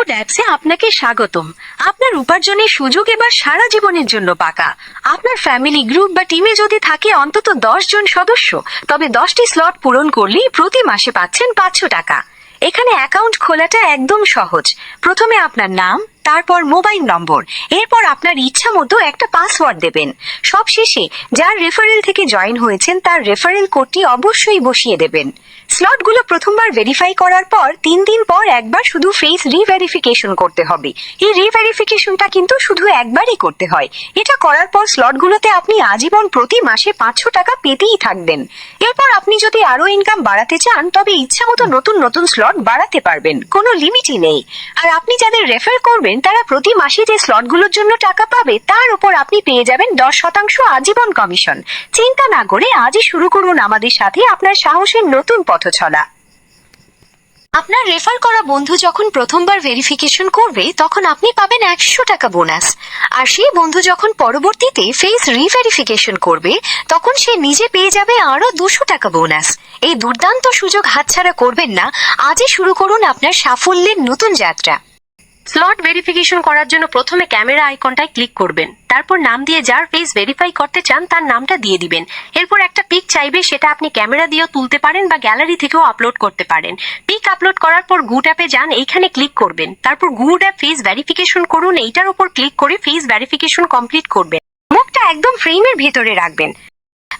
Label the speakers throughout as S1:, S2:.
S1: Good অ্যাপসে আপনাকে স্বাগতম। আপনার উপার্জনের সুযোগ এবার সারা জীবনের জন্য পাকা। আপনার ফ্যামিলি গ্রুপ বা টিমে যদি থাকে অন্তত 10 জন সদস্য, তবে 10টি স্লট পূরণ করলেই প্রতি মাসে পাচ্ছেন 500 টাকা। এখানে অ্যাকাউন্ট খোলাটা একদম সহজ। প্রথমে আপনার নাম, তারপর মোবাইল নম্বর, এরপর আপনার ইচ্ছা মতো একটা পাসওয়ার্ড দেবেন। সবশেষে যার রেফারেল থেকে জয়েন হয়েছেন তার রেফারেল কোডটি অবশ্যই বসিয়ে দেবেন। স্লটগুলো প্রথমবার ভেরিফাই করার পর 3 দিন পর একবার শুধু ফেস রিভেরিফিকেশন করতে হবে। এই রিভেরিফিকেশনটা কিন্তু শুধু একবারই করতে হয়। এটা করার পর স্লটগুলোতে আপনি আজীবন প্রতি মাসে 500 টাকা পেতেই থাকবেন। এরপর আপনি যদি আরো ইনকাম বাড়াতে চান তবে ইচ্ছা মতো নতুন নতুন স্লট বাড়াতে পারবেন, কোনো লিমিটই নেই। আর আপনি যাদের রেফার করবেন তারা প্রতি মাসে যে স্লটগুলোর জন্য টাকা পাবে তার উপর আপনি পেয়ে যাবেন 10% আজীবন কমিশন। চিন্তা না করে আজই শুরু করুন আমাদের সাথে আপনার সাহসের নতুন পথ চলা। আপনার রেফার করা বন্ধু যখন প্রথমবার ভেরিফিকেশন করবে তখন আপনি পাবেন 100 টাকা বোনাস। আর সেই বন্ধু যখন পরবর্তীতে ফেস রিভেরিফিকেশন করবে তখন সে নিজে পেয়ে যাবে আরো 200 টাকা বোনাস। এই দুর্দান্ত সুযোগ হাতছাড়া করবেন না। আজই শুরু করুন আপনার সাফল্যের নতুন যাত্রা। স্লট ভেরিফিকেশন করার জন্য প্রথমে ক্যামেরা আইকনটায় ক্লিক করবেন, তারপর নাম দিয়ে যার ফেস ভেরিফাই করতে চান তার নামটা দিয়ে দিবেন। এরপর একটা পিক চাইবে, সেটা আপনি ক্যামেরা দিয়েও তুলতে পারেন বা গ্যালারি থেকেও আপলোড করতে পারেন। পিক আপলোড করার পর গুড অ্যাপে যান, এইখানে ক্লিক করবেন, তারপর গুড অ্যাপ ফেস ভেরিফিকেশন করুন, এইটার উপর ক্লিক করে ফেস ভেরিফিকেশন কমপ্লিট করবেন। মুখটা একদম ফ্রেমের ভেতরে রাখবেন।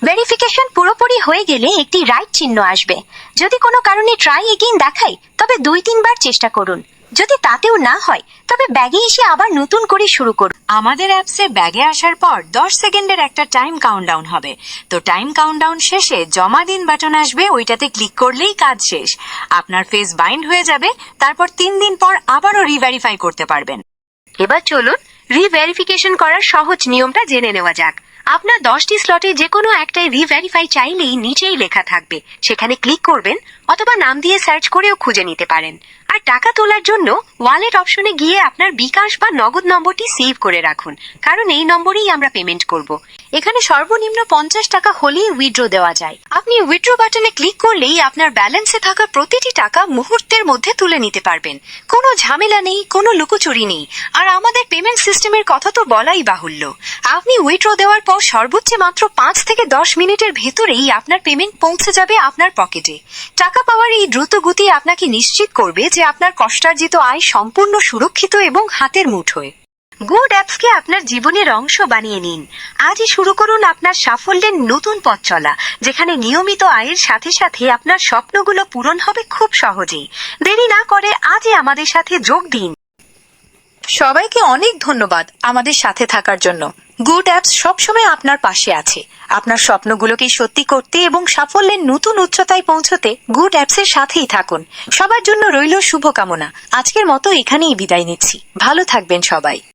S1: ভেরিফিকেশন পুরোপুরি হয়ে গেলে একটি রাইট চিহ্ন আসবে। যদি কোনো কারণে ট্রাই এগেইন দেখায় তবে 2-3 বার চেষ্টা করুন। যদি তাতেও না হয় তবে ব্যাগে এসে আবার নতুন করে শুরু করুন। আমাদের অ্যাপসে ব্যাগে আসার পর 10 সেকেন্ডের একটা টাইম কাউন্টডাউন হবে। তো টাইম কাউন্টডাউন শেষে জমা দিন বাটন আসবে, ওইটাতে ক্লিক করলেই কাজ শেষ। আপনার ফেস বাইন্ড হয়ে যাবে, তারপর 3 দিন পর আবারও রিভেরিফাই করতে পারবেন। এবার চলুন রিভেরিফিকেশন করার সহজ নিয়মটা জেনে নেওয়া যাক। আপনার 10টি স্লটে যে কোনো একটাই রিভেরিফাই চাইলেই নিচেই লেখা থাকবে, সেখানে ক্লিক করবেন অথবা নাম দিয়ে সার্চ করেও খুঁজে নিতে পারেন। আর টাকা তোলার জন্য ওয়ালেট অপশনে গিয়ে আপনার বিকাশ বা নগদ নম্বরটি সেভ করে রাখুন, কারণ এই নম্বরেই আমরা পেমেন্ট করব। এখানে সর্বনিম্ন 50 টাকা হলেই উইথড্র দেওয়া যায়। আপনি উইথড্র বাটনে ক্লিক করলেই আপনার ব্যালেন্সে থাকা প্রতিটি টাকা মুহূর্তের মধ্যে তুলে নিতে পারবেন। কোনো ঝামেলা নেই, কোনো লুকোচুরি নেই। আর আমাদের পেমেন্ট সিস্টেমের কথা তো বলাই বাহুল্য। আপনি উইথড্র দেওয়ার পর সর্বোচ্চ মাত্র 5 থেকে 10 মিনিটের ভেতরেই আপনার পেমেন্ট পৌঁছে যাবে আপনার পকেটে। টাকা পাওয়ার এই দ্রুত গতি আপনাকে নিশ্চিত করবে যে আপনার কষ্টার্জিত আয় সম্পূর্ণ সুরক্ষিত এবং হাতের মুঠোয়। গুড অ্যাপসকে আপনার জীবনের অংশ বানিয়ে নিন। আজই শুরু করুন আপনার সাফল্যের নতুন পথ চলা, যেখানে নিয়মিত আয়ের সাথে সাথে আপনার স্বপ্নগুলো পূরণ হবে খুব সহজেই। দেরি না করে আজই আমাদের সাথে যোগ দিন। সবাইকে অনেক ধন্যবাদ আমাদের সাথে থাকার জন্য। গুড অ্যাপস সবসময় আপনার পাশে আছে। আপনার স্বপ্নগুলোকে সত্যি করতে এবং সাফল্যের নতুন উচ্চতায় পৌঁছতে গুড অ্যাপসের সাথেই থাকুন। সবার জন্য রইল শুভকামনা। আজকের মতো এখানেই বিদায় নিচ্ছি। ভালো থাকবেন সবাই।